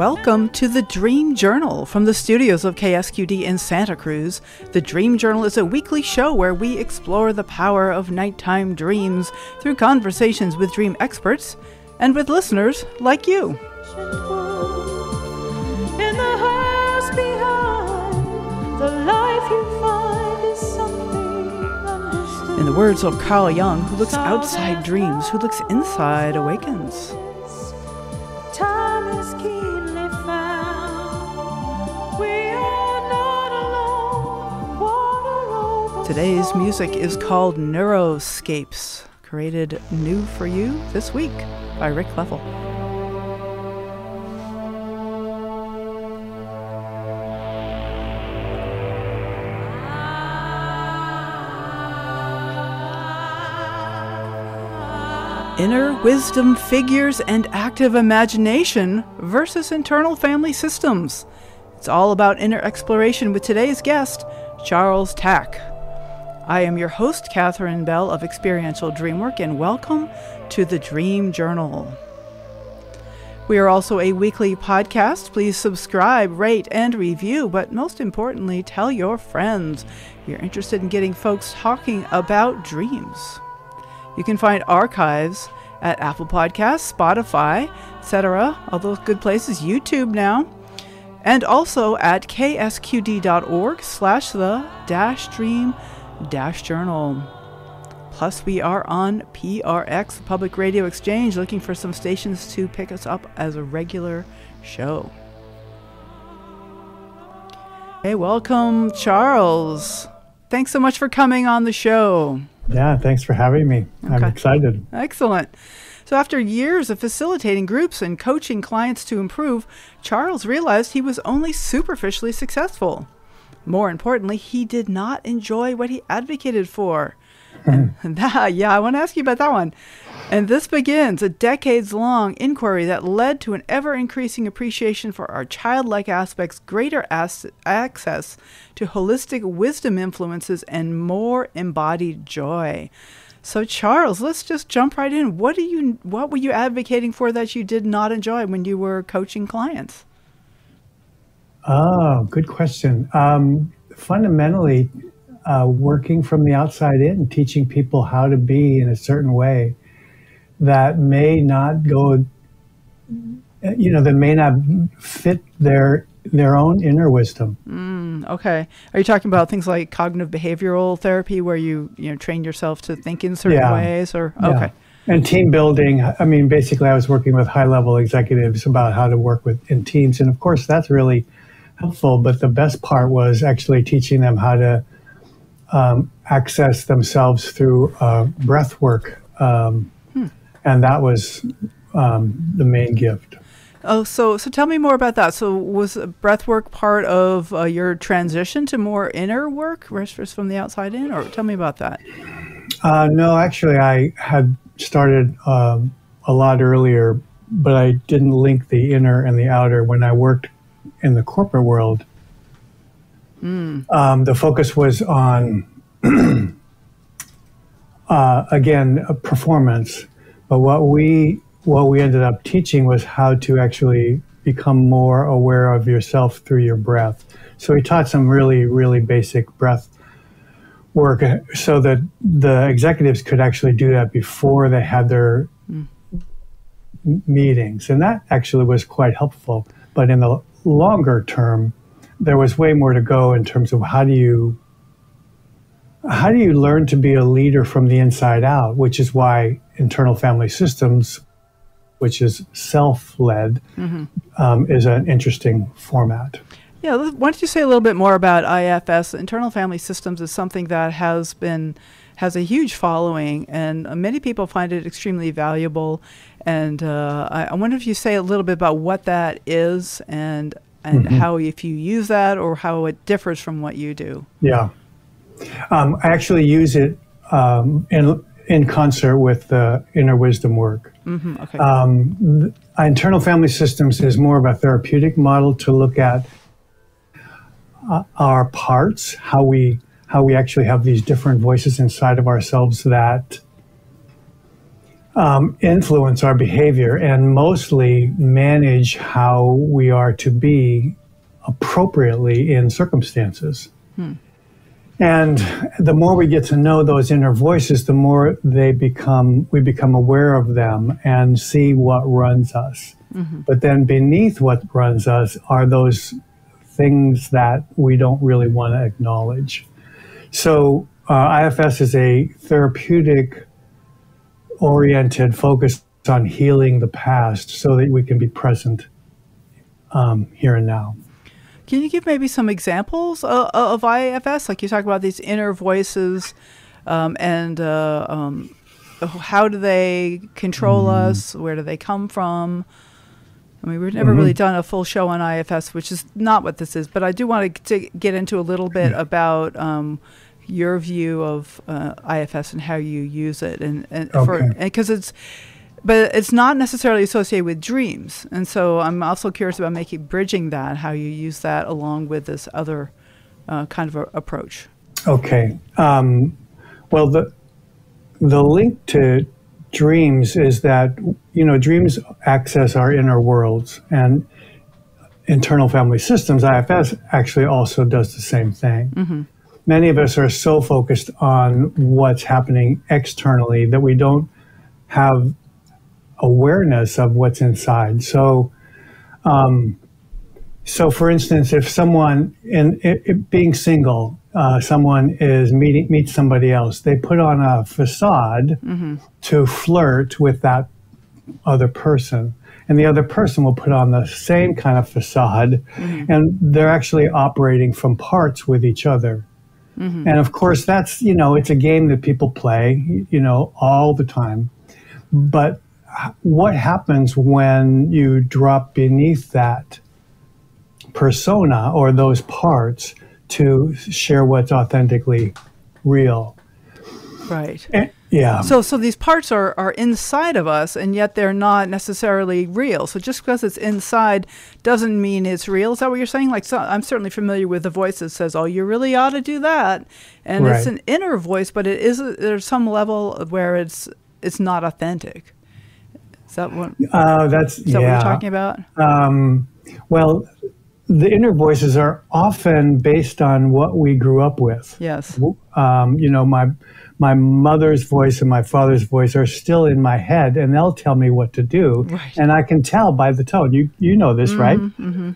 Welcome to the Dream Journal from the studios of KSQD in Santa Cruz. The Dream Journal is a weekly show where we explore the power of nighttime dreams through conversations with dream experts and with listeners like you. In the house behind, the life you find is something understood. In the words of Carl Jung, who looks outside dreams, who looks inside awakens. Time is keenly found. We are not alone. Water over. Today's music is called Neuroscapes, created new for you this week by Rick Leffel. Inner wisdom figures and active imagination versus internal family systems. It's all about inner exploration with today's guest, Charles Tack. I am your host, Catherine Bell of Experiential Dreamwork, and welcome to the Dream Journal. We are also a weekly podcast. Please subscribe, rate, and review, but most importantly, tell your friends. You're interested in getting folks talking about dreams. You can find archives at Apple Podcasts, Spotify, etc., all those good places, YouTube now, and also at ksqd.org/the-dream-journal. Plus, we are on PRX, the Public Radio Exchange, looking for some stations to pick us up as a regular show. Hey, welcome, Charles. Thanks so much for coming on the show. Yeah, thanks for having me. Okay. I'm excited. Excellent. So after years of facilitating groups and coaching clients to improve, Charles realized he was only superficially successful. More importantly, he did not enjoy what he advocated for. I want to ask you about that one. And this begins a decades-long inquiry that led to an ever-increasing appreciation for our childlike aspects, greater access to holistic wisdom influences, and more embodied joy. So, Charles, let's just jump right in. What were you advocating for that you did not enjoy when you were coaching clients? Oh, good question. Fundamentally, working from the outside in, teaching people how to be in a certain way that may not go, that may not fit their own inner wisdom. Okay. Are you talking about things like cognitive behavioral therapy where you train yourself to think in certain ways? Or okay. And team building. I mean, basically I was working with high-level executives about how to work in teams. And of course, that's really helpful. But the best part was actually teaching them how to access themselves through breath work. And that was the main gift. Oh, so tell me more about that. So was breath work part of your transition to more inner work versus from the outside in? Or tell me about that. No, actually, I had started a lot earlier, but I didn't link the inner and the outer when I worked in the corporate world. The focus was on, again, performance. But what we ended up teaching was how to actually become more aware of yourself through your breath. So we taught some really, really basic breath work so that the executives could actually do that before they had their meetings. And that actually was quite helpful. But in the longer term, there was way more to go in terms of how do you learn to be a leader from the inside out, which is why internal family systems, which is self-led, is an interesting format. Yeah, why don't you say a little bit more about IFS? Internal family systems is something that has a huge following, and many people find it extremely valuable. And I wonder if you say a little bit about what that is and how, if you use that, or how it differs from what you do. Yeah. I actually use it in concert with the inner wisdom work. Okay. Internal family systems is more of a therapeutic model to look at our parts, how we actually have these different voices inside of ourselves that influence our behavior and mostly manage how we are to be appropriately in circumstances. And the more we get to know those inner voices, the more we become aware of them and see what runs us. But then beneath what runs us are those things that we don't really want to acknowledge. So IFS is a therapeutic oriented focus on healing the past so that we can be present here and now. Can you give maybe some examples of IFS? Like you talk about these inner voices and how do they control us? Where do they come from? I mean, we've never really done a full show on IFS, which is not what this is, but I do want to get into a little bit about your view of IFS and how you use it, and because it's not necessarily associated with dreams, and so I'm also curious about bridging that, how you use that along with this other kind of approach. Okay. Well, the link to dreams is that dreams access our inner worlds, and internal family systems, IFS, actually also does the same thing. Many of us are so focused on what's happening externally that we don't have awareness of what's inside. So, for instance, if someone, being single, someone meets somebody else, they put on a facade to flirt with that other person, and the other person will put on the same kind of facade, and they're actually operating from parts with each other. And of course, that's, it's a game that people play, all the time. But what happens when you drop beneath that persona or those parts to share what's authentically real? Right. Yeah. So these parts are inside of us, and yet they're not necessarily real. So just because it's inside doesn't mean it's real. Is that what you're saying? Like, so I'm certainly familiar with the voice that says, "Oh, you really ought to do that," and it's an inner voice, but there's some level where it's not authentic. Is that what? Is that what you're talking about? Well, the inner voices are often based on what we grew up with. Yes. My mother's voice and my father's voice are still in my head, and they'll tell me what to do. Right. And I can tell by the tone. You know this, right?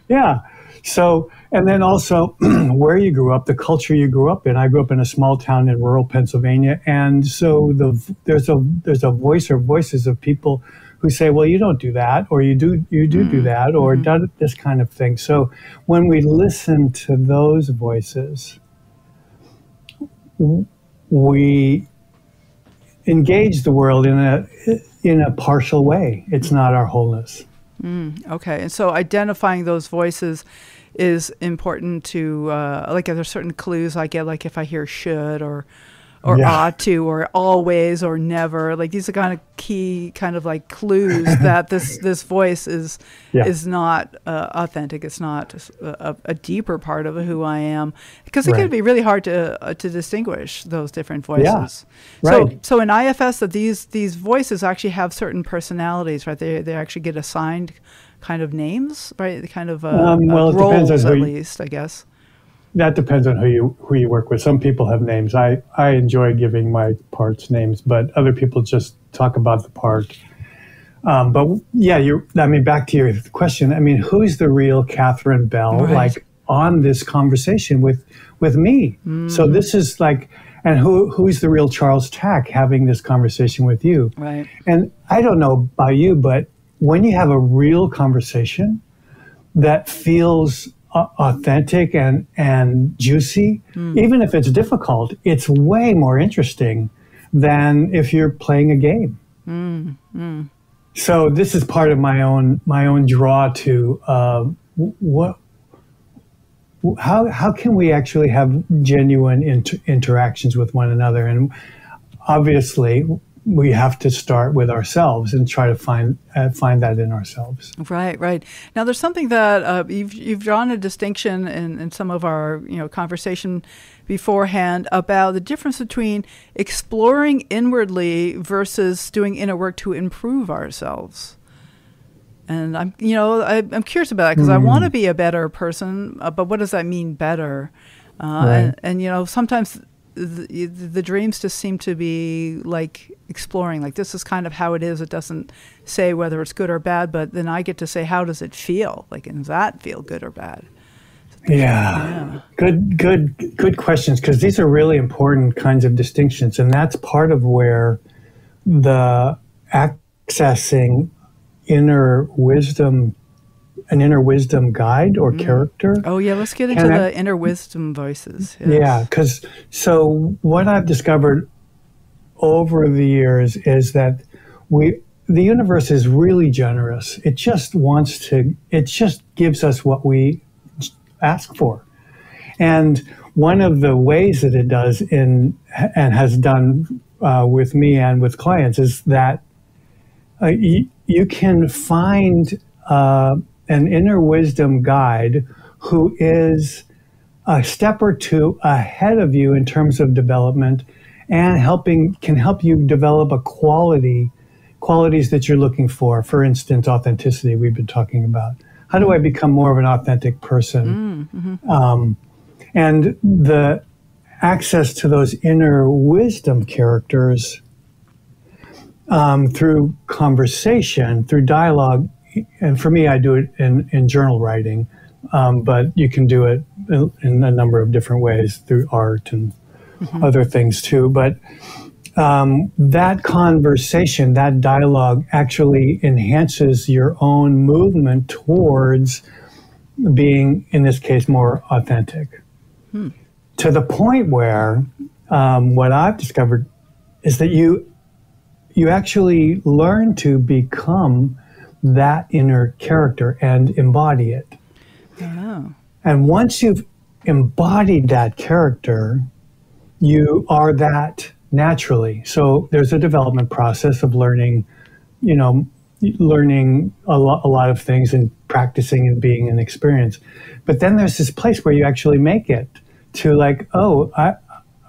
Yeah. So, and then also where you grew up, the culture you grew up in. I grew up in a small town in rural Pennsylvania, and so there's a voice or voices of people who say, well, you don't do that, or you do that, or this kind of thing. So when we listen to those voices, we engage the world in a partial way. It's not our wholeness. Okay, and so identifying those voices is important to, like, are there certain clues I get, like if I hear should or ought to or always or never, like these are kind of key kind of like clues that this voice is not authentic. It's not a deeper part of who I am, because it can be really hard to distinguish those different voices. So in IFS, that these voices actually have certain personalities, right? They actually get assigned kind of names, right? The kind of roles, at least, I guess. That depends on who you work with. Some people have names. I enjoy giving my parts names, but other people just talk about the part. But yeah, back to your question. I mean, who's the real Catherine Bell, like on this conversation with me? So this is like, and who's the real Charles Tack having this conversation with you? Right. And I don't know about you, but when you have a real conversation that feels authentic and juicy, even if it's difficult, it's way more interesting than if you're playing a game. So this is part of my own draw to how can we actually have genuine interactions with one another. And obviously we have to start with ourselves and try to find that in ourselves. Right, right. Now, there's something that you've drawn a distinction in some of our conversation beforehand about the difference between exploring inwardly versus doing inner work to improve ourselves. And I'm curious about that because I want to be a better person, but what does that mean, better? Right. And sometimes the dreams just seem to be like exploring, like this is kind of how it is. It doesn't say whether it's good or bad, but then I get to say, how does it feel? Like, does that feel good or bad? Yeah. Good questions, because these are really important kinds of distinctions, and that's part of where the accessing an inner wisdom guide or character. Oh yeah, let's get into the inner wisdom voices. Yes. Yeah, because so what I've discovered over the years is that the universe is really generous. It just gives us what we ask for. And one of the ways that it does and has done with me and with clients is that you can find an inner wisdom guide who is a step or two ahead of you in terms of development and can help you develop qualities that you're looking for. For instance, authenticity, we've been talking about. How do I become more of an authentic person? And the access to those inner wisdom characters through conversation, through dialogue, and for me, I do it in journal writing, but you can do it in a number of different ways through art and other things too. But that conversation, that dialogue actually enhances your own movement towards being, in this case, more authentic. To the point where what I've discovered is that you actually learn to become that inner character and embody it. Oh. And once you've embodied that character, you are that naturally. So there's a development process of learning a lot of things and practicing and being an experience. But then there's this place where you actually make it to like, oh,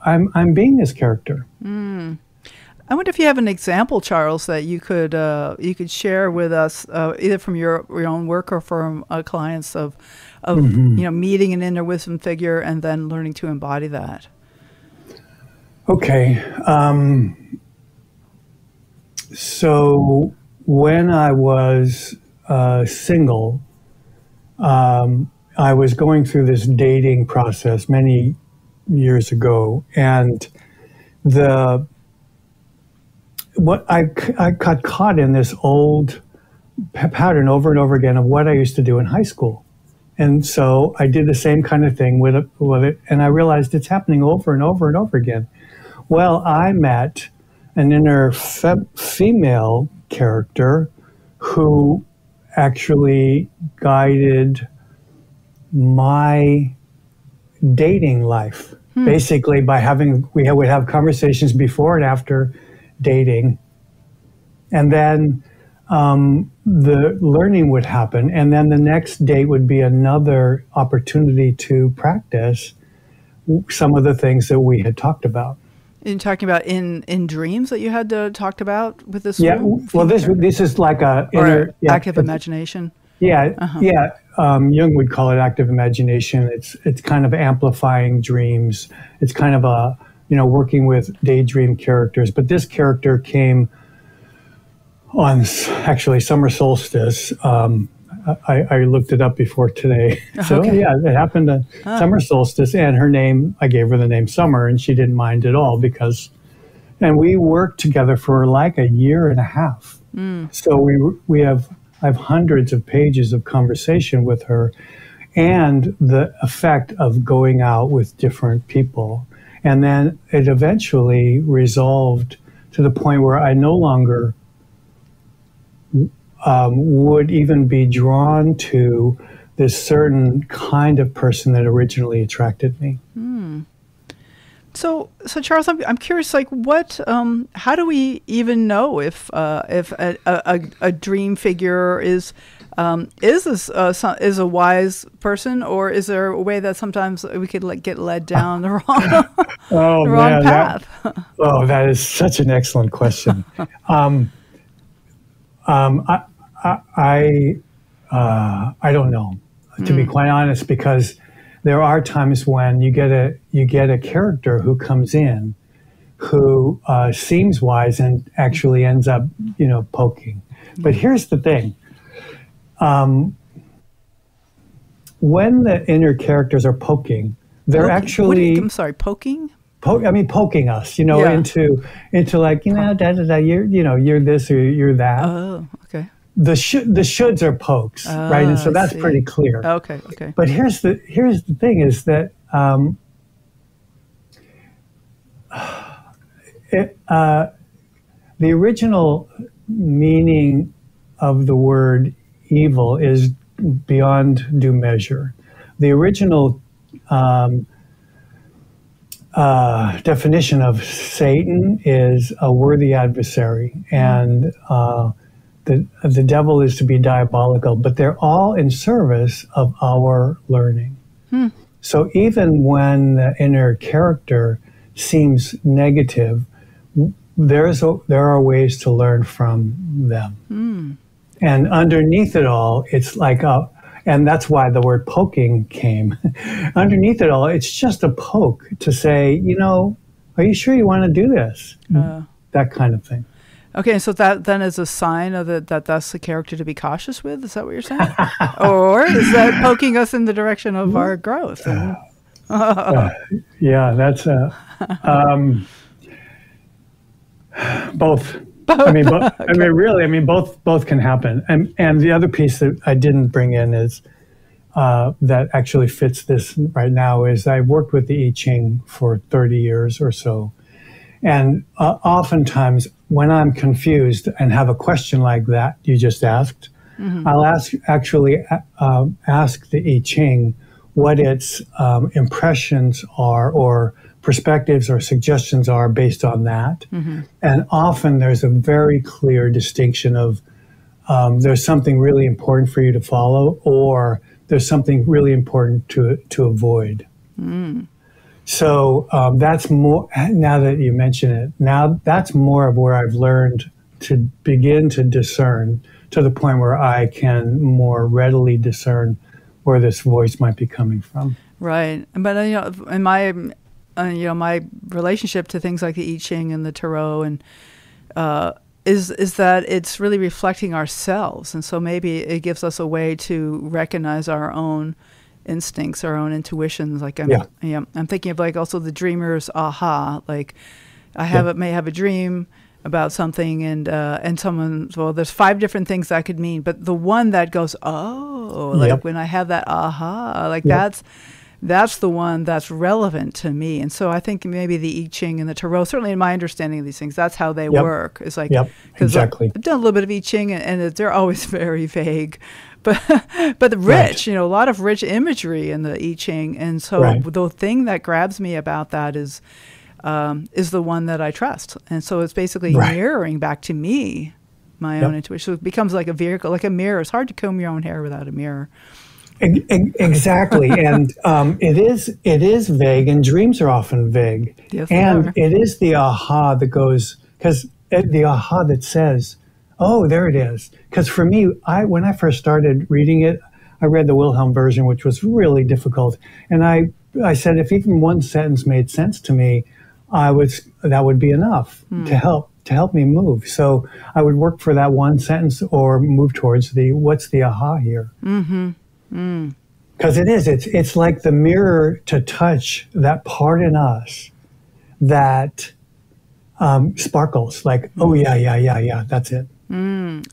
I'm being this character. I wonder if you have an example, Charles, that you could share with us, either from your own work or from clients of meeting an inner wisdom figure and then learning to embody that. Okay. So when I was single, I was going through this dating process many years ago, and I got caught in this old pattern over and over again of what I used to do in high school. And so I did the same kind of thing with it, and I realized it's happening over and over and over again. Well, I met an inner female character who actually guided my dating life, basically by we would have conversations before and after dating, and then the learning would happen, and then the next date would be another opportunity to practice some of the things that we had talked about. You're talking about in dreams that you had talked about with this? Yeah, well, this is like active imagination. Yeah, Jung would call it active imagination. It's kind of amplifying dreams. It's kind of working with daydream characters. But this character came on actually summer solstice. I looked it up before today. So yeah, it happened on summer solstice, and I gave her the name Summer, and she didn't mind at all and we worked together for like a year and a half. So I have hundreds of pages of conversation with her, and the effect of going out with different people. And then it eventually resolved to the point where I no longer would even be drawn to this certain kind of person that originally attracted me. So Charles, I'm curious. Like, how do we even know if a dream figure is a wise person, or is there a way that sometimes we could get led down the wrong path? That is such an excellent question. I don't know, to be quite honest, because there are times when you get a character who comes in who seems wise and actually ends up, poking. But here's the thing. When the inner characters are poking, they're actually... I'm sorry, poking? Poking us, into like, da da da, you're this or you're that. Oh, okay. The shoulds are pokes, right? And so that's pretty clear. Okay. But here's the thing is that the original meaning of the word evil is beyond due measure. The original definition of Satan is a worthy adversary, and the devil is to be diabolical, but they're all in service of our learning. So even when the inner character seems negative, there are ways to learn from them. And underneath it all, it's like and that's why the word poking came. Underneath it all, it's just a poke to say, are you sure you want to do this? That kind of thing. Okay, so that then is a sign of that's the character to be cautious with? Is that what you're saying? Or is that poking us in the direction of our growth? Yeah, that's both. Both can happen. And the other piece that I didn't bring in is that actually fits this right now is I've worked with the I Ching for 30 years or so. And oftentimes when I'm confused and have a question like that you just asked, I'll ask the I Ching what its impressions are or perspectives or suggestions are based on that. And often there's a very clear distinction of there's something really important for you to follow, or there's something really important to avoid. So that's more, now that you mention it, now that's more of where I've learned to begin to discern, to the point where I can more readily discern where this voice might be coming from. Right. But, in my my relationship to things like the I Ching and the Tarot and is that it's really reflecting ourselves. And so maybe it gives us a way to recognize our own instincts, our own intuitions. Like I'm thinking of like also the dreamer's aha. Like may have a dream about something and someone, there's 5 different things that could mean, but the one that goes, when I have that aha, like that's the one that's relevant to me. And so I think maybe the I Ching and the Tarot, certainly in my understanding of these things, that's how they work. It's like, exactly. I've done a little bit of I Ching and they're always very vague, but the rich, a lot of rich imagery in the I Ching. And so the thing that grabs me about that is the one that I trust. And so it's basically mirroring back to me, my own intuition. So it becomes like a vehicle, like a mirror. It's hard to comb your own hair without a mirror. Exactly. And it is vague, and dreams are often vague. Yes, and it is the aha that goes, because the aha that says, oh, there it is. Because for me, when I first started reading it, I read the Wilhelm version, which was really difficult. And I said, if even one sentence made sense to me, that would be enough to help me move. So I would work for that one sentence or move towards what's the aha here? Because it's like the mirror to touch that part in us that sparkles, like, oh yeah, that's it.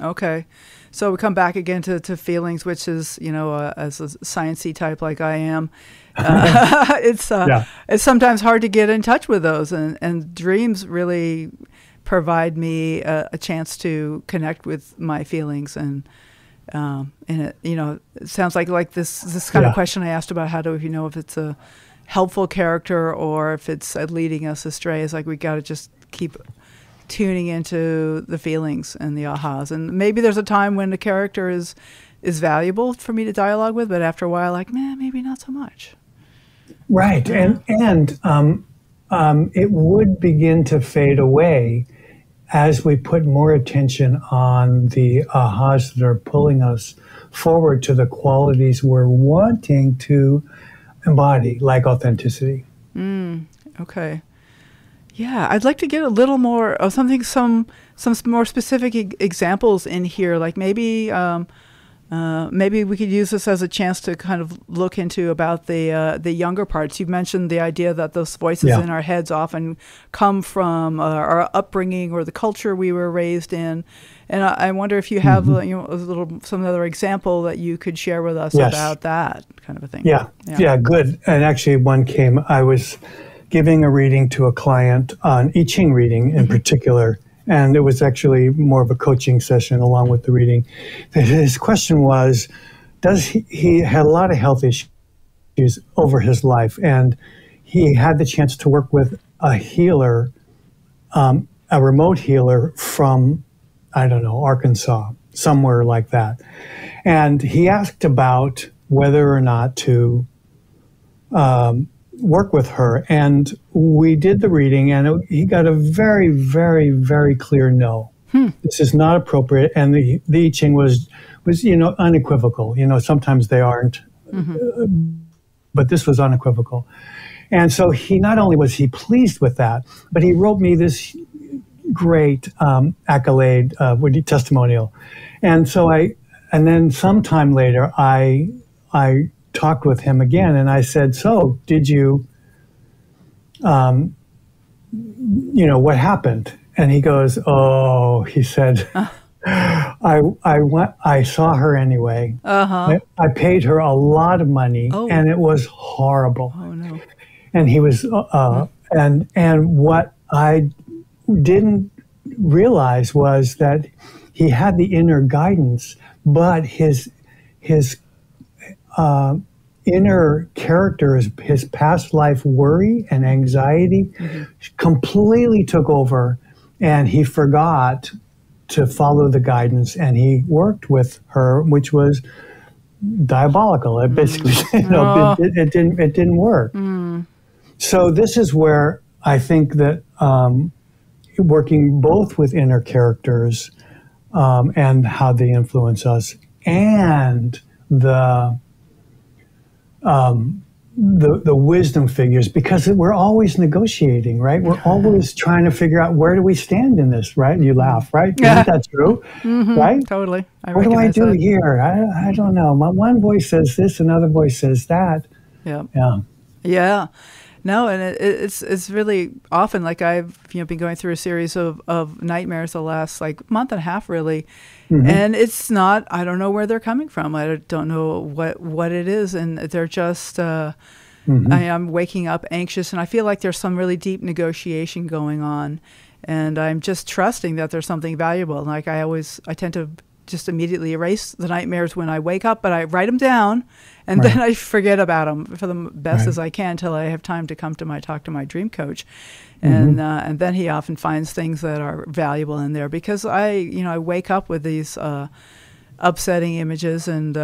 Okay. So we come back again to feelings, which is, as a sciencey type like I am, it's sometimes hard to get in touch with those, and dreams really provide me a chance to connect with my feelings. And it sounds like this kind of question I asked about how do you know if it's a helpful character or if it's leading us astray. It's like we got to just keep tuning into the feelings and the ahas. And maybe there's a time when the character is valuable for me to dialogue with, but after a while, like, man, maybe not so much. Right, and it would begin to fade away as we put more attention on the ahas that are pulling us forward to the qualities we're wanting to embody, like authenticity. Okay. Yeah, I'd like to get a little more of something, some more specific examples in here. Like maybe we could use this as a chance to kind of look into about the younger parts. You mentioned the idea that those voices in our heads often come from our upbringing or the culture we were raised in. And I wonder if you have some other example that you could share with us about that kind of a thing. Yeah, good. And actually, one came. I was giving a reading to a client on I Ching reading in particular. And it was actually more of a coaching session along with the reading. His question was, he had a lot of health issues over his life, and he had the chance to work with a healer, a remote healer from, I don't know, Arkansas, somewhere like that. And he asked about whether or not to work with her, and we did the reading, and he got a very, very, very clear no. This is not appropriate, and the I Ching was unequivocal. Sometimes they aren't, but this was unequivocal. And so he not only was he pleased with that, but he wrote me this great accolade, testimonial. And so and then sometime later, I talked with him again, and I said, so did you, what happened? And he goes, he said, I saw her anyway. I paid her a lot of money, and it was horrible. Oh, no. And he was, and what I didn't realize was that he had the inner guidance, but his inner character, his past life worry and anxiety completely took over, and he forgot to follow the guidance, and he worked with her, which was diabolical. It basically, it didn't work. So this is where I think that working both with inner characters and how they influence us, and the wisdom figures, because we're always negotiating, right? We're always trying to figure out, where do we stand in this, right? And you laugh, right? Isn't that true? Right? Totally. What do I do here? I don't know. My one voice says this, another voice says that. Yeah. No, and it's really often, like I've been going through a series of nightmares the last month and a half, really, and it's not, I don't know where they're coming from. I don't know what it is, and they're just I'm waking up anxious, and I feel like there's some really deep negotiation going on, and I'm just trusting that there's something valuable. Like I tend to just immediately erase the nightmares when I wake up, but I write them down, and then I forget about them for the best as I can until I have time to come to talk to my dream coach, and then he often finds things that are valuable in there, because I wake up with these upsetting images, and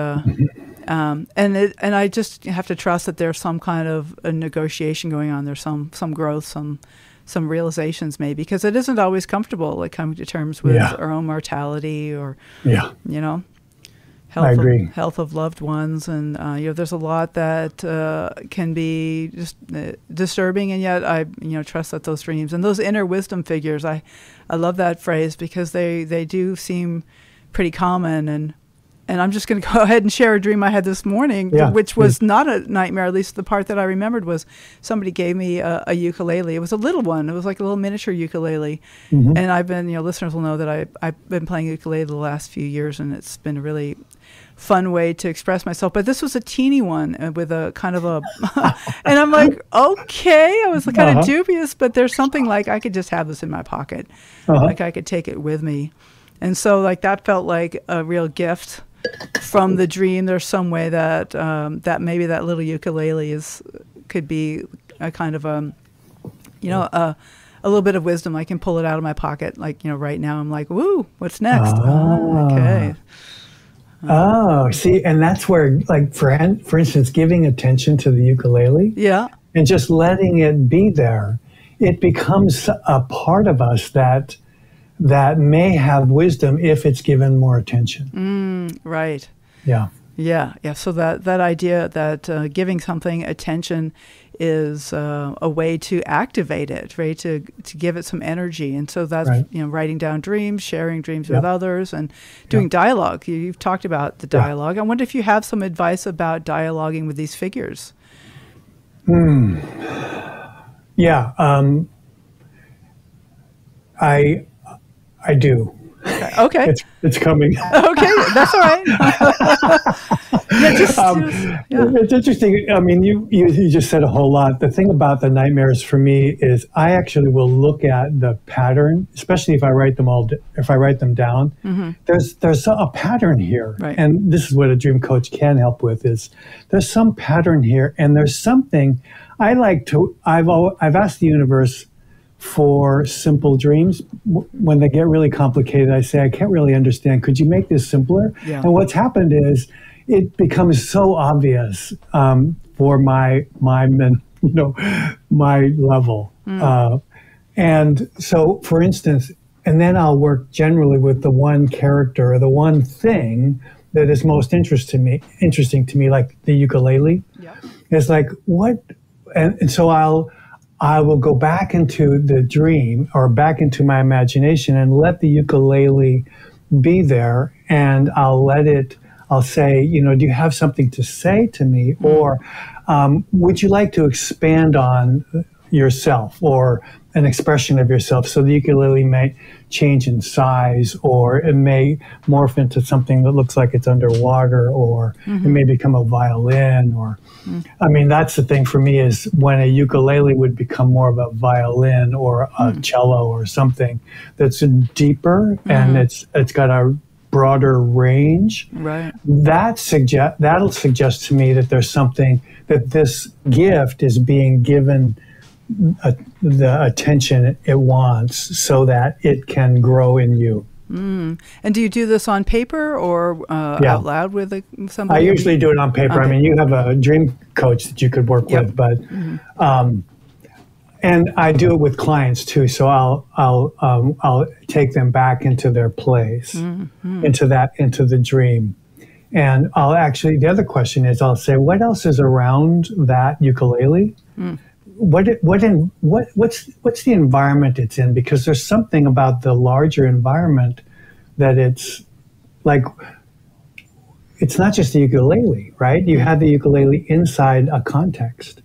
I just have to trust that there's some kind of a negotiation going on. There's some growth, some realizations maybe, because it isn't always comfortable, like coming to terms with our own mortality or, health of loved ones. And, there's a lot that can be just disturbing. And yet I, trust that those dreams and those inner wisdom figures, I love that phrase, because they do seem pretty common. And I'm just going to go ahead and share a dream I had this morning, which was not a nightmare. At least the part that I remembered was somebody gave me a ukulele. It was a little one. It was like a little miniature ukulele. And I've been, listeners will know that I've been playing ukulele the last few years, and it's been a really fun way to express myself. But this was a teeny one with a kind of a, and I'm like, okay, I was kind of dubious, but there's something like I could just have this in my pocket. Like I could take it with me. And so that felt like a real gift from the dream. There's some way that that maybe that little ukulele is could be a kind of a little bit of wisdom. I can pull it out of my pocket. Like, right now I'm like, woo, what's next? Okay. See, and that's where, like, for instance, giving attention to the ukulele. Yeah. And just letting it be there, it becomes a part of us that may have wisdom if it's given more attention. Right. Yeah. Yeah. So that idea that giving something attention is a way to activate it, right? To give it some energy. And so that's, right. Writing down dreams, sharing dreams with others, and doing dialogue. You've talked about the dialogue. I wonder if you have some advice about dialoguing with these figures. Yeah, I do. Okay. It's coming. Okay, that's all right. It's interesting. I mean, you just said a whole lot. The thing about the nightmares for me is I actually will look at the pattern, especially if I write them down. Mm-hmm. There's a pattern here, right. And this is what a dream coach can help with. Is there's some pattern here, and there's something I like to. I've asked the universe for simple dreams. When they get really complicated, I say, I can't really understand. Could you make this simpler? Yeah. And what's happened is it becomes so obvious for my level. And so, for instance, and then I'll work generally with the one character or the one thing that is most interesting to me, like the ukulele. Yeah. It's like, what? And so I will go back into the dream or back into my imagination and let the ukulele be there. And I'll say, do you have something to say to me? Or would you like to expand on yourself or an expression of yourself? So the ukulele may change in size, or it may morph into something that looks like it's underwater, or it may become a violin, or I mean, that's the thing for me is when a ukulele would become more of a violin or a cello or something that's deeper and it's got a broader range. Right. That'll suggest to me that there's something, that this gift is being given the attention it wants so that it can grow in you. And do you do this on paper or out loud with somebody? I usually do it on paper. I mean, you have a dream coach that you could work with, but and I do it with clients too. So I'll take them back into their place, into the dream, and I'll actually. The other question is, I'll say, what else is around that ukulele? What's the environment it's in? Because there's something about the larger environment that it's like, it's not just the ukulele, right? You have the ukulele inside a context.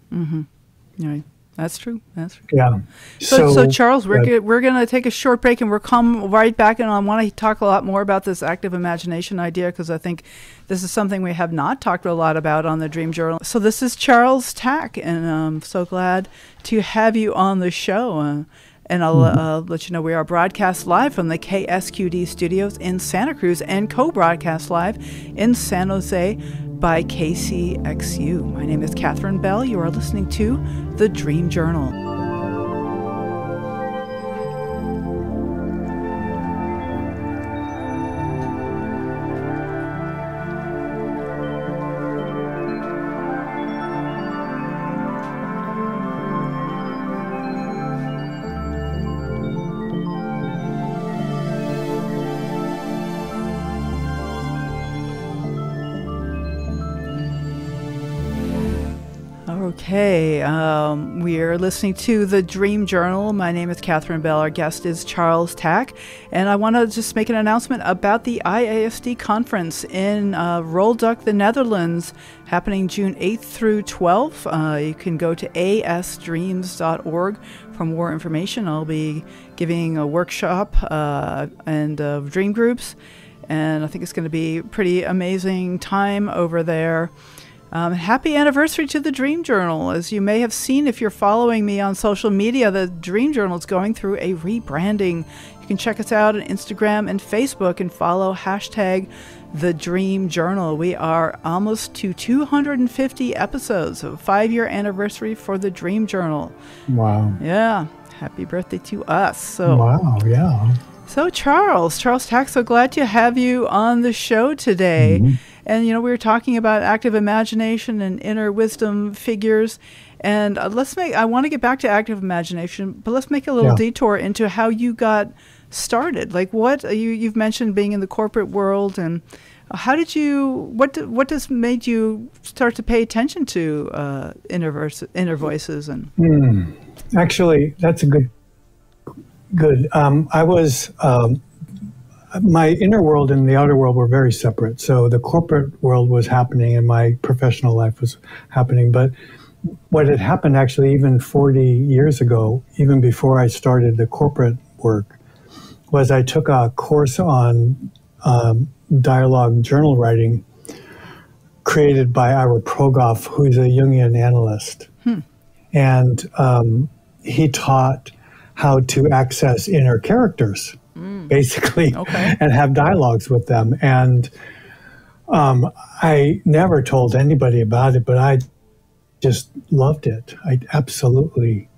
Right. That's true. Yeah. So Charles, we're going to take a short break, and we'll come right back. And I want to talk a lot more about this active imagination idea, because I think this is something we have not talked a lot about on the Dream Journal. So this is Charles Tack, and I'm so glad to have you on the show. And I'll let you know we are broadcast live from the KSQD studios in Santa Cruz and co-broadcast live in San Jose by KCXU. My name is Catherine Bell. You are listening to The Dream Journal. Okay, we are listening to The Dream Journal. My name is Catherine Bell. Our guest is Charles Tack. And I want to just make an announcement about the IASD conference in Rolduc, the Netherlands, happening June 8th through 12th. You can go to asdreams.org for more information. I'll be giving a workshop and dream groups. And I think it's going to be a pretty amazing time over there. Happy anniversary to the Dream Journal. As you may have seen if you're following me on social media, the Dream Journal is going through a rebranding. You can check us out on Instagram and Facebook and follow hashtag The Dream Journal. We are almost to 250 episodes, a 5-year anniversary for the Dream Journal. Wow. Yeah. Happy birthday to us. So, wow, yeah. So Charles Tack, so glad to have you on the show today. Mm-hmm. And, we were talking about active imagination and inner wisdom figures. And I want to get back to active imagination, but let's make a little detour into how you got started. Like you've mentioned being in the corporate world, and how did what made you start to pay attention to inner voices? And Actually, that's a good. I was, my inner world and the outer world were very separate. So the corporate world was happening and my professional life was happening. But what had happened actually even 40 years ago, even before I started the corporate work, was I took a course on dialogue journal writing created by Ira Progoff, who's a Jungian analyst. And he taught how to access inner characters, basically, and have dialogues with them. And I never told anybody about it, but I just loved it. I absolutely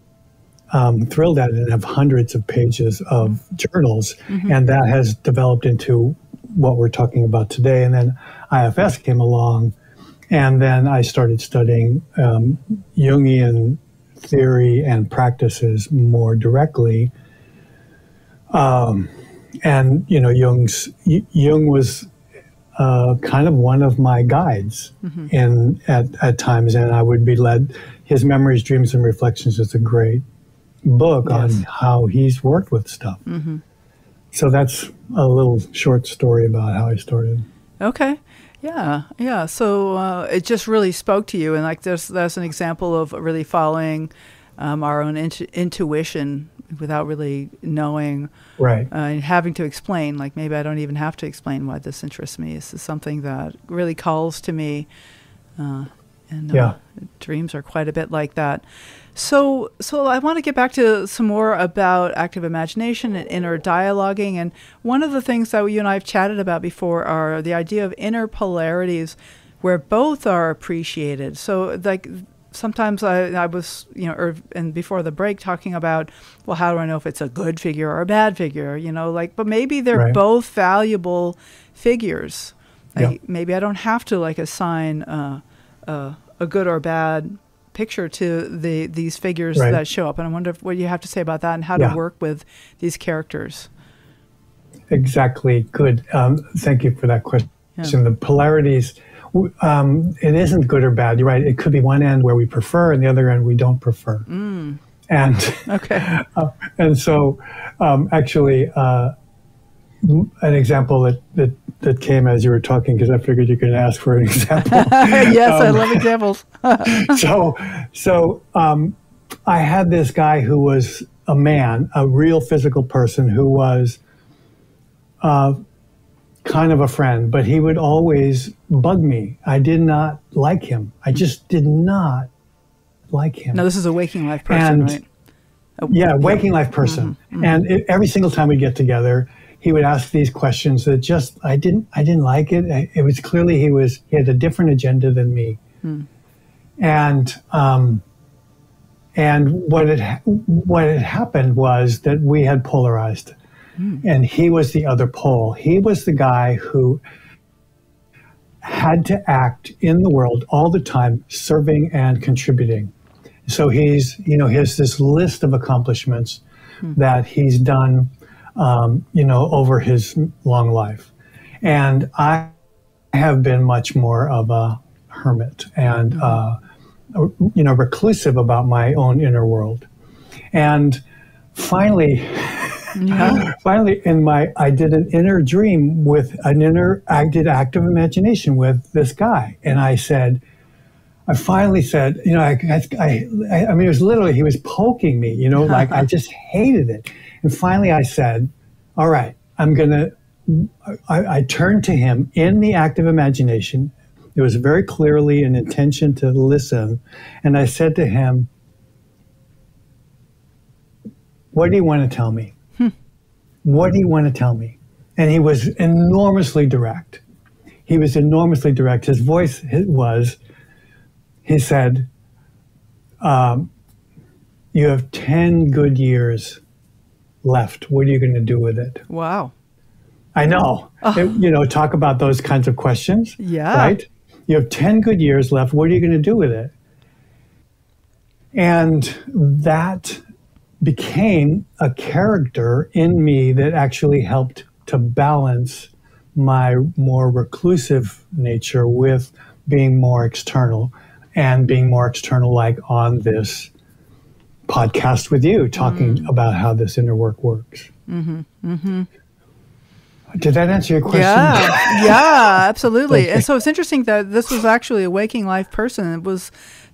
thrilled at it and have hundreds of pages of journals. And that has developed into what we're talking about today. And then IFS came along, and then I started studying Jungian theory and practices more directly. And, Jung was kind of one one of my guides at times, and I would be led. His Memories, Dreams, and Reflections is a great book on how he's worked with stuff. So that's a little short story about how I started. Okay. Yeah. So it just really spoke to you, and like that's an example of really following our own intuition without really knowing, right? And having to explain. Like maybe I don't even have to explain why this interests me. This is something that really calls to me, dreams are quite a bit like that. So I want to get back to some more about active imagination and inner dialoguing. And one of the things that you and I have chatted about before are the idea of inner polarities where both are appreciated. So like sometimes I was, and before the break talking about, well, how do I know if it's a good figure or a bad figure? But maybe they're both valuable figures. Maybe I don't have to assign a good or bad picture to these figures that show up, and I wonder what you have to say about that and how to work with these characters. Exactly. Good. Thank you for that question. The polarities, it isn't good or bad. You're right. It could be one end where we prefer and the other end we don't prefer. And and so actually an example that came as you were talking, because I figured you could ask for an example. Yes, I love examples. So I had this guy who was a man, a real physical person who was kind of a friend, but he would always bug me. I did not like him. I just did not like him. Now, this is a waking life person, right? Waking life person. And every single time we get together, he would ask these questions that just I didn't like it. It was clearly he had a different agenda than me. And what had happened was that we had polarized, and he was the other pole. He was the guy who had to act in the world all the time, serving and contributing. So he has this list of accomplishments that he's done, over his long life. And I have been much more of a hermit and, reclusive about my own inner world. And finally, I did an inner dream I did active imagination with this guy. And I finally said, I mean, it was literally, he was poking me, I just hated it. And finally I said, all right, I turned to him in the active imagination. It was very clearly an intention to listen. And I said to him, what do you want to tell me? What do you want to tell me? And he was enormously direct. he was enormously direct. His voice was, he said, you have 10 good years left. What are you going to do with it? Wow. I know. Talk about those kinds of questions. Yeah. Right? You have 10 good years left. What are you going to do with it? And that became a character in me that actually helped to balance my more reclusive nature with being more external, and being more external, like on this podcast with you, talking about how this inner work works. Mm-hmm. Mm-hmm. Did that answer your question? Yeah, absolutely. Okay. And so it's interesting that this was actually a Waking Life person. It was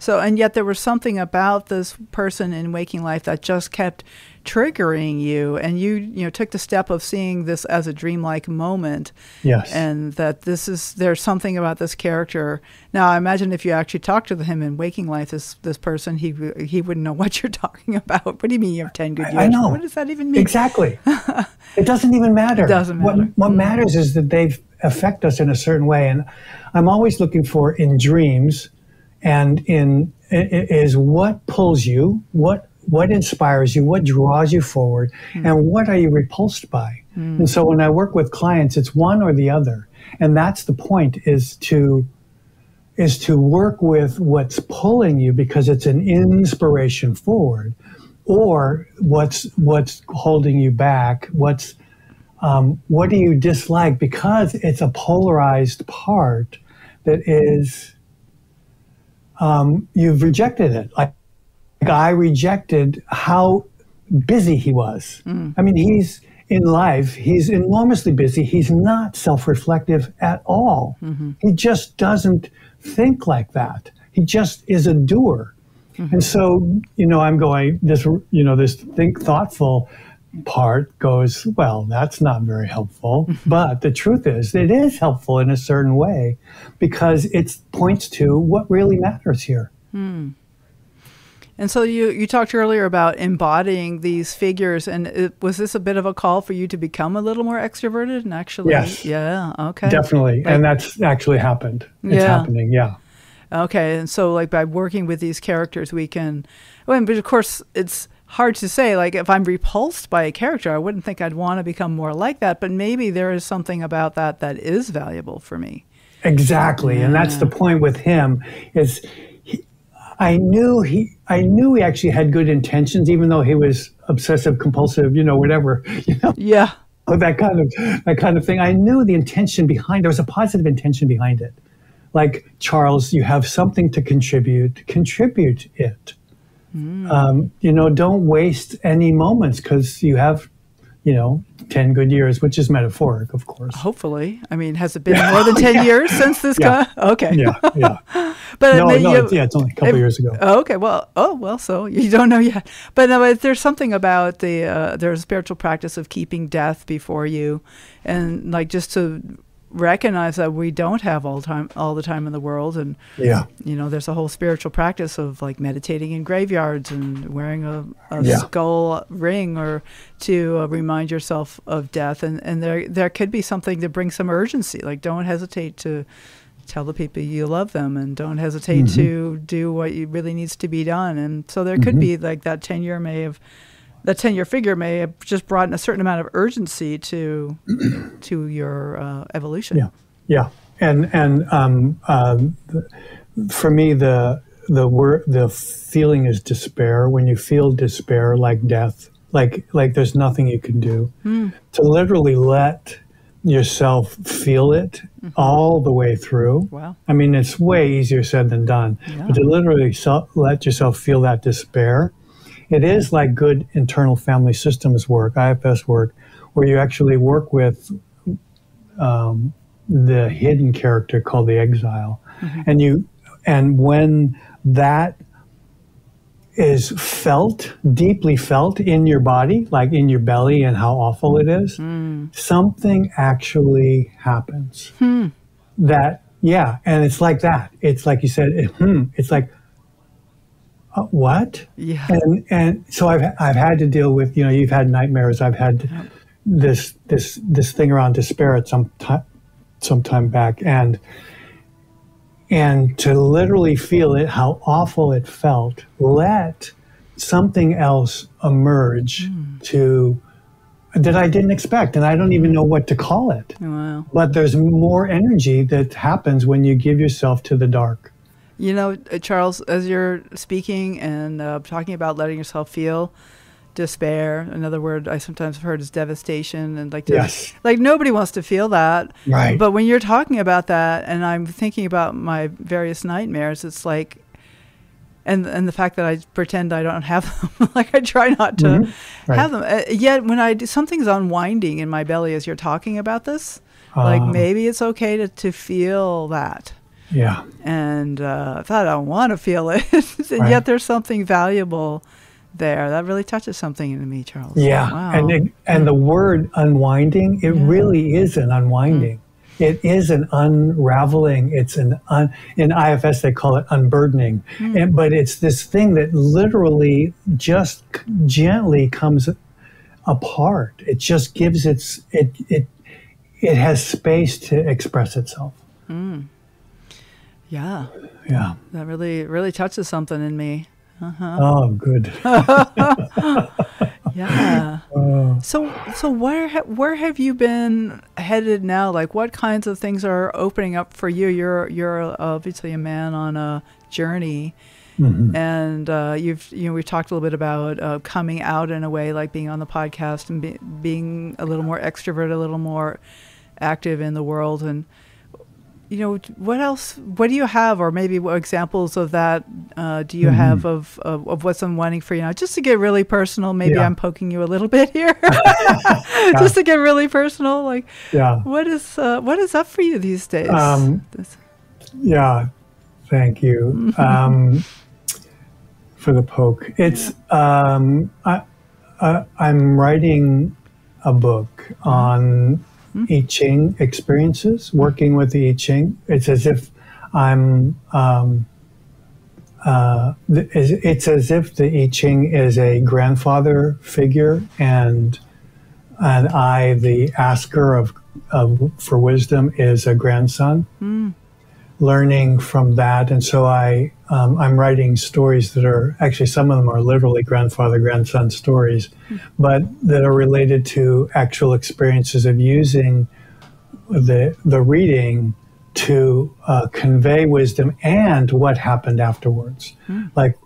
and yet there was something about this person in Waking Life that just kept triggering you, and you took the step of seeing this as a dreamlike moment. Yes. And that there's something about this character. Now, I imagine if you actually talked to him in Waking Life, this person, he wouldn't know what you're talking about. What do you mean you have 10 good years? I know. What does that even mean? Exactly. It doesn't even matter. It doesn't matter. What matters is that they affect us in a certain way. And I'm always looking for in dreams and is what pulls you, what inspires you, what draws you forward, and what are you repulsed by? And so when I work with clients, it's one or the other. And that's the point, is to work with what's pulling you because it's an inspiration forward, or what's holding you back, what do you dislike because it's a polarized part that is, you've rejected it. Like I rejected how busy he was. I mean, he's in life, he's enormously busy. He's not self-reflective at all. Mm-hmm. He just doesn't think like that. He just is a doer. Mm-hmm. And so, I'm going, this think thoughtful part goes, well, that's not very helpful. Mm-hmm. But the truth is, it is helpful in a certain way because it points to what really matters here. Mm. And so you talked earlier about embodying these figures, and was this a bit of a call for you to become a little more extroverted and actually? Yes. Yeah. Okay. Definitely. And that's actually happened. It's happening. Yeah. Okay. And so by working with these characters, we can, but of course it's hard to say, if I'm repulsed by a character, I wouldn't think I'd want to become more like that, but maybe there is something about that is valuable for me. Exactly. Yeah. And that's the point with him is I knew he actually had good intentions, even though he was obsessive compulsive, whatever, Yeah. That kind of thing. I knew the intention behind, there was a positive intention behind it. Like, Charles, you have something to contribute it. Don't waste any moments because you have, 10 good years, which is metaphoric, of course. Hopefully. I mean, has it been more than 10 years since this guy? Okay. Yeah. But it's only a couple years ago. Okay. Well, so you don't know yet. But there's something about there's a spiritual practice of keeping death before you, and just to recognize that we don't have all the time in the world, and there's a whole spiritual practice of meditating in graveyards and wearing a skull ring or to remind yourself of death, and there could be something to bring some urgency. Don't hesitate to tell the people you love them, and don't hesitate to do what really needs to be done. And so there could be that 10-year figure may have just brought in a certain amount of urgency to your evolution. Yeah. And for me, the feeling is despair. When you feel despair, like death, like there's nothing you can do. To literally let yourself feel it all the way through. Wow. I mean, it's way easier said than done. Yeah. But to literally let yourself feel that despair. It is like good internal family systems work, IFS work, where you actually work with the hidden character called the exile. Mm-hmm. And when that is felt, deeply felt in your body, like in your belly and how awful it is, something actually happens. And it's like that. It's like you said, it's like, what? Yeah. And so I've had to deal with, you've had nightmares. I've had this thing around despair at some some time back, and to literally feel it, how awful it felt, let something else emerge that I didn't expect, and I don't even know what to call it. Wow. But there's more energy that happens when you give yourself to the dark. You know, Charles, as you're speaking and talking about letting yourself feel despair, another word I sometimes have heard is devastation, and Yes. like nobody wants to feel that. Right. But when you're talking about that, and I'm thinking about my various nightmares, it's like, and the fact that I pretend I don't have them, like I try not to have them. Yet when I do, something's unwinding in my belly as you're talking about this, like maybe it's okay to feel that. Yeah. And I thought I don't want to feel it, and yet there's something valuable there. That really touches something in me, Charles. Yeah. Wow. And the word unwinding, it really is an unwinding. It is an unraveling. It's in IFS they call it unburdening. But it's this thing that literally just gently comes apart. It just gives it has space to express itself. Yeah. Yeah. That really touches something in me. Oh, good. Yeah. So where have you been headed now? Like, what kinds of things are opening up for you? You're obviously a man on a journey, and we've talked a little bit about coming out in a way, like being on the podcast and being a little more extrovert, a little more active in the world, and. You know, what else? What do you have, or maybe what examples of that do you have of what's unwinding for you now? Just to get really personal, maybe I'm poking you a little bit here. Just to get really personal, like, what is up for you these days? Yeah, thank you for the poke. It's I'm writing a book on I Ching experiences, working with the I Ching. It's as if it's as if the I Ching is a grandfather figure, and I, the asker for wisdom, is a grandson, learning from that. And so I'm writing stories that are actually, some of them are literally grandfather-grandson stories, but that are related to actual experiences of using the reading to convey wisdom and what happened afterwards. Like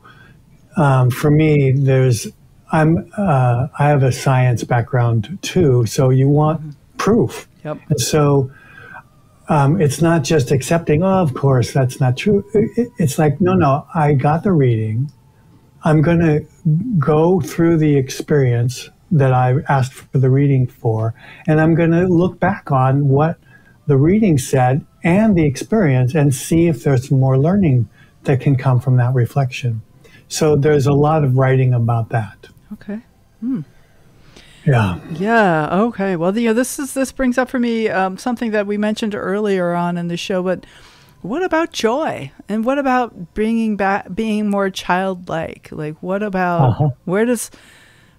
for me, I have a science background too, so you want proof. Yep. And so it's not just accepting, oh, of course, that's not true. It's like, no, I got the reading. I'm going to go through the experience that I asked for the reading for, and I'm going to look back on what the reading said and the experience and see if there's more learning that can come from that reflection. So there's a lot of writing about that. Okay. Yeah. Yeah. Okay. Well, this brings up for me something that we mentioned earlier on in the show. But what about joy? And what about being more childlike? Like, what about where does?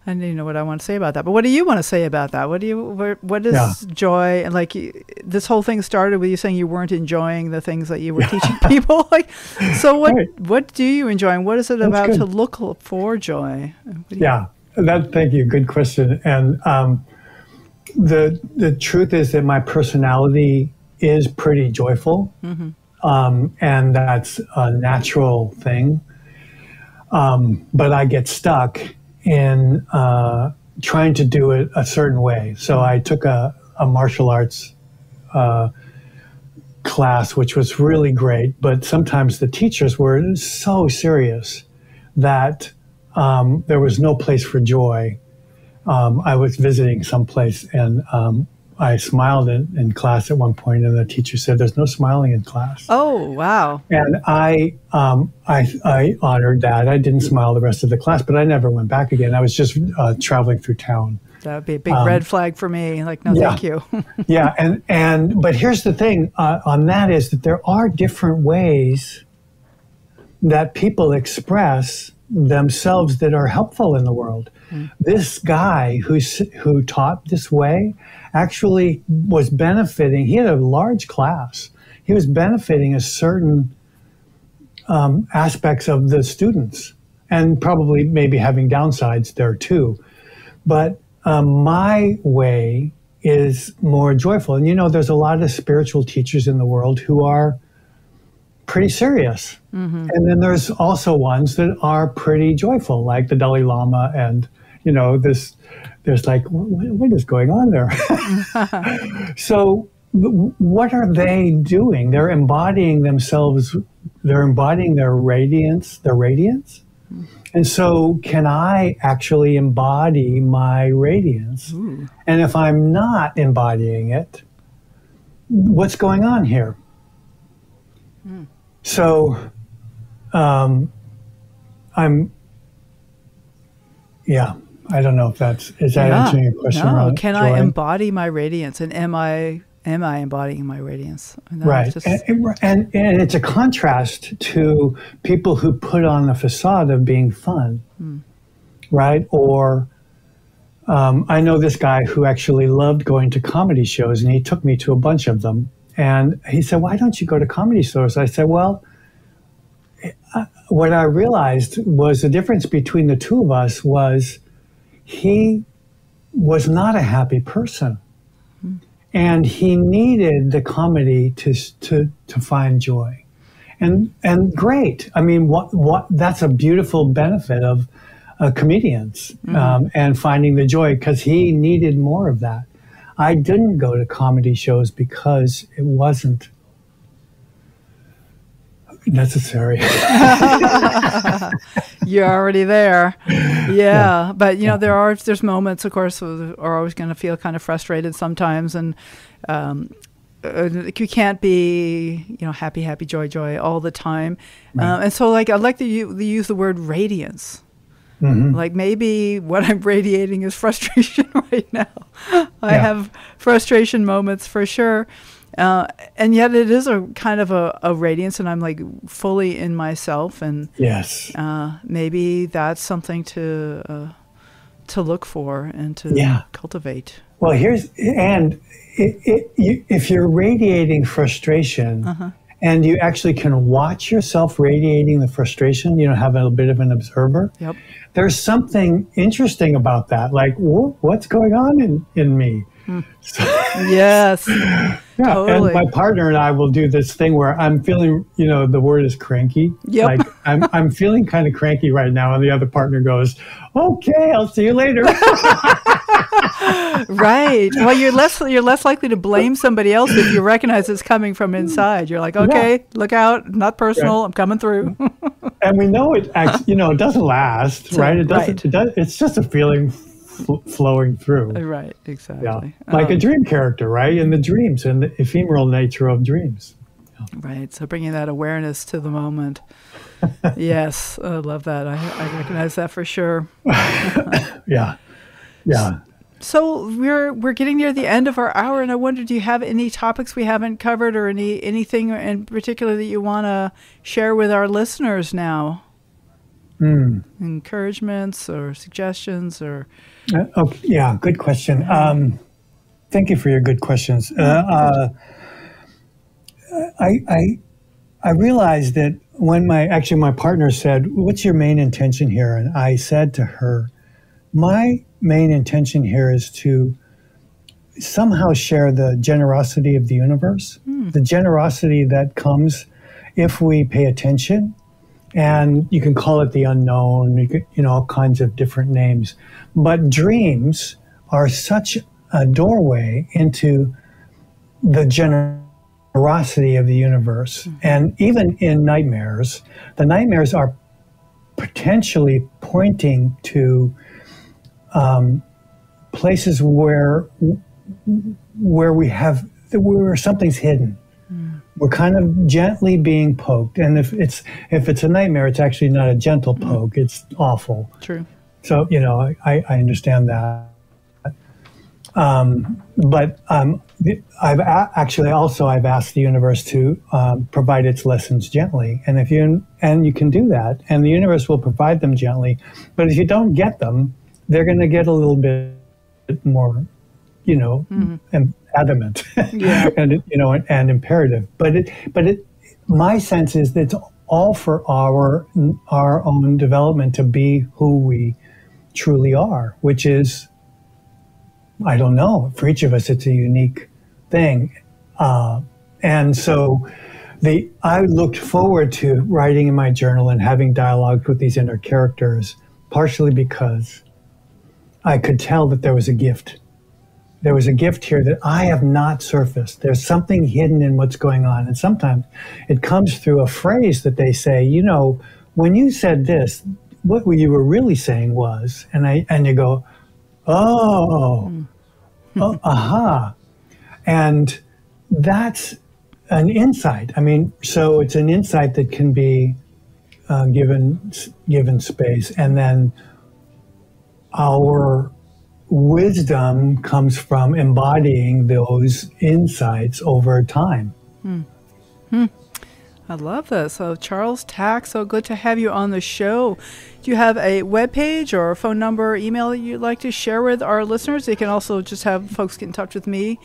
I don't even know what I want to say about that. But what do you want to say about that? What is joy? And like this whole thing started with you saying you weren't enjoying the things that you were teaching people. Like, so what do you enjoy? And what is it about to look for joy? Thank you. Good question. And the truth is that my personality is pretty joyful, and that's a natural thing. But I get stuck in trying to do it a certain way. So I took a martial arts class, which was really great. But sometimes the teachers were so serious that there was no place for joy. I was visiting someplace, and I smiled in class at one point, and the teacher said, "There's no smiling in class." Oh, wow! And I honored that. I didn't smile the rest of the class, but I never went back again. I was just traveling through town. That would be a big red flag for me. Like, no, thank you. But here's the thing on that is that there are different ways that people express themselves that are helpful in the world. This guy who taught this way actually was benefiting. He had a large class. He was benefiting a certain aspects of the students, and probably maybe having downsides there too. But my way is more joyful. And there's a lot of spiritual teachers in the world who are pretty serious. And then there's also ones that are pretty joyful, like the Dalai Lama. And, there's like, what is going on there? So what are they doing? They're embodying themselves. They're embodying their radiance. And so can I actually embody my radiance? Ooh. And if I'm not embodying it, what's going on here? So I don't know if is that answering your question? No, can joy? I embody my radiance? And am I embodying my radiance? Right. And it's a contrast to people who put on a facade of being fun, right? Or I know this guy who actually loved going to comedy shows, and he took me to a bunch of them. And he said, why don't you go to comedy shows? I said, well, what I realized was the difference between the two of us was he was not a happy person. And he needed the comedy to find joy, and great. I mean, what that's a beautiful benefit of comedians and finding the joy, because he needed more of that. I didn't go to comedy shows because it wasn't necessary. You're already there. Yeah. But there's moments, of course, are always going to feel kind of frustrated sometimes, and you can't be happy joy all the time. Right. And so I'd like to use the word radiance. Like maybe what I'm radiating is frustration right now. I have frustration moments for sure. And yet it is a kind of a radiance, and I'm like fully in myself. And yes, maybe that's something to look for and to cultivate. Well, if you're radiating frustration, and you actually can watch yourself radiating the frustration, have a bit of an observer. Yep. There's something interesting about that. Like, what's going on in me? So, yes. Yeah, totally. And my partner and I will do this thing where I'm feeling, the word is cranky. Yep. Like I'm feeling kind of cranky right now, and the other partner goes, "Okay, I'll see you later." Right. Well, you're less likely to blame somebody else if you recognize it's coming from inside. You're like, okay, look out, not personal. I'm coming through. And we know it. It doesn't last, right? It doesn't. Right. It's just a feeling flowing through. Right. Exactly. Yeah. Like a dream character, right? In the dreams and the ephemeral nature of dreams. Yeah. Right. So bringing that awareness to the moment. Yes, I love that. I recognize that for sure. Yeah. Yeah. So we're getting near the end of our hour, and I wonder, do you have any topics we haven't covered, or anything in particular that you want to share with our listeners now? Encouragements or suggestions or? Okay, yeah, good question. Thank you for your good questions. I realized that when my partner said, "What's your main intention here?" and I said to her, "My main intention here is to somehow share the generosity of the universe, the generosity that comes if we pay attention." And you can call it the unknown, all kinds of different names. But dreams are such a doorway into the generosity of the universe. And even in nightmares, the nightmares are potentially pointing to places where something's hidden. We're kind of gently being poked, and if it's a nightmare, it's actually not a gentle poke; it's awful. True. So I understand that. But I've asked the universe to provide its lessons gently, and you can do that, and the universe will provide them gently. But if you don't get them, they're going to get a little bit more, and adamant, and imperative. But my sense is that it's all for our own development to be who we truly are, which is, I don't know, for each of us, it's a unique thing. And so I looked forward to writing in my journal and having dialogue with these inner characters, partially because I could tell that there was a gift. There was a gift here that I have not surfaced. There's something hidden in what's going on. And sometimes it comes through a phrase that they say, when you said this, what you were really saying was, and you go, aha. And that's an insight. So it's an insight that can be given space. And then our wisdom comes from embodying those insights over time. I love this. So Charles Tack, so good to have you on the show. Do you have a webpage or a phone number or email that you'd like to share with our listeners? They can also just have folks get in touch with me,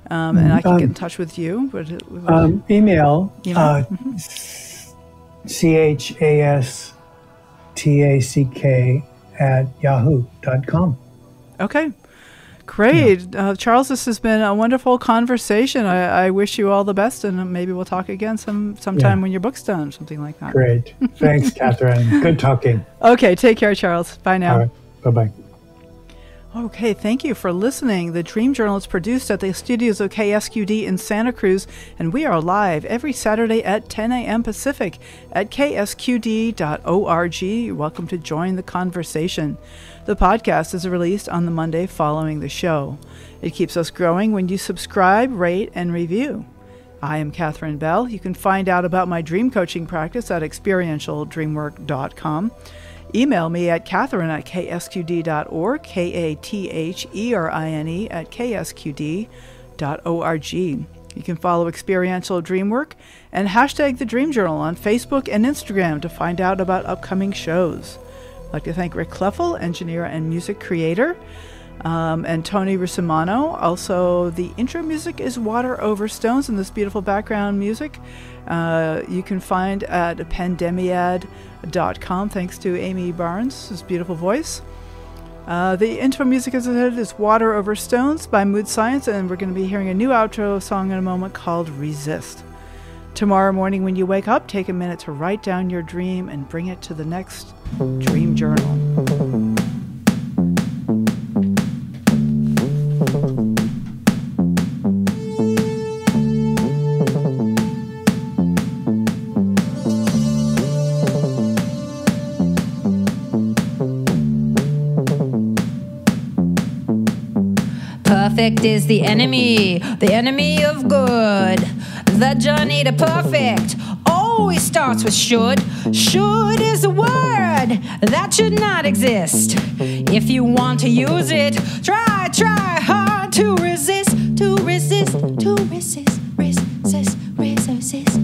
and I can get in touch with you. Email, chastack@yahoo.com. Okay, great. Charles, this has been a wonderful conversation. I wish you all the best, and maybe we'll talk again sometime when your book's done, something like that. Great. Thanks, Catherine. Good talking. Okay, take care, Charles. Bye now. All right. Bye-bye. Okay, thank you for listening. The Dream Journal is produced at the studios of KSQD in Santa Cruz, and we are live every Saturday at 10 a.m. Pacific at ksqd.org. You're welcome to join the conversation. The podcast is released on the Monday following the show. It keeps us growing when you subscribe, rate, and review. I am Catherine Bell. You can find out about my dream coaching practice at experientialdreamwork.com. Email me at catherine@ksqd.org, katherine@ksqd.org. You can follow Experiential Dreamwork and hashtag The Dream Journal on Facebook and Instagram to find out about upcoming shows. I'd like to thank Rick Kleffel, engineer and music creator, and Tony Russimano. Also, the intro music is Water Over Stones, and this beautiful background music you can find at pandemiad.com, thanks to Amy Barnes, his beautiful voice. The intro music, as I said, is Water Over Stones by Mood Science, and we're going to be hearing a new outro song in a moment called Resist. Tomorrow morning when you wake up, take a minute to write down your dream and bring it to the next Dream Journal. Perfect is the enemy of good. The journey to perfect always starts with should. Should is a word that should not exist. If you want to use it, try hard to resist, to resist, to resist, resist, resist.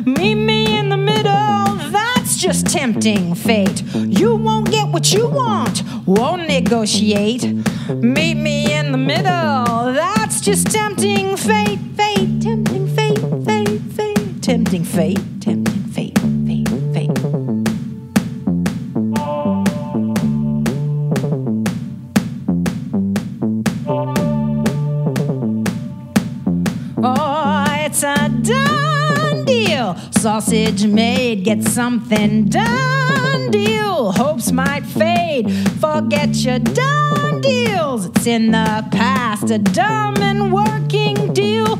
Meet me in the middle, that's just tempting fate. You won't get what you want, won't negotiate. Meet me in the middle, that's just tempting fate. Fate, tempting fate, fate, fate. Tempting fate, tempting fate, fate, fate. Oh, it's a done deal. Sausage made, get something done deal. Hopes might fade, forget your done deals. It's in the past, a dumb and working deal.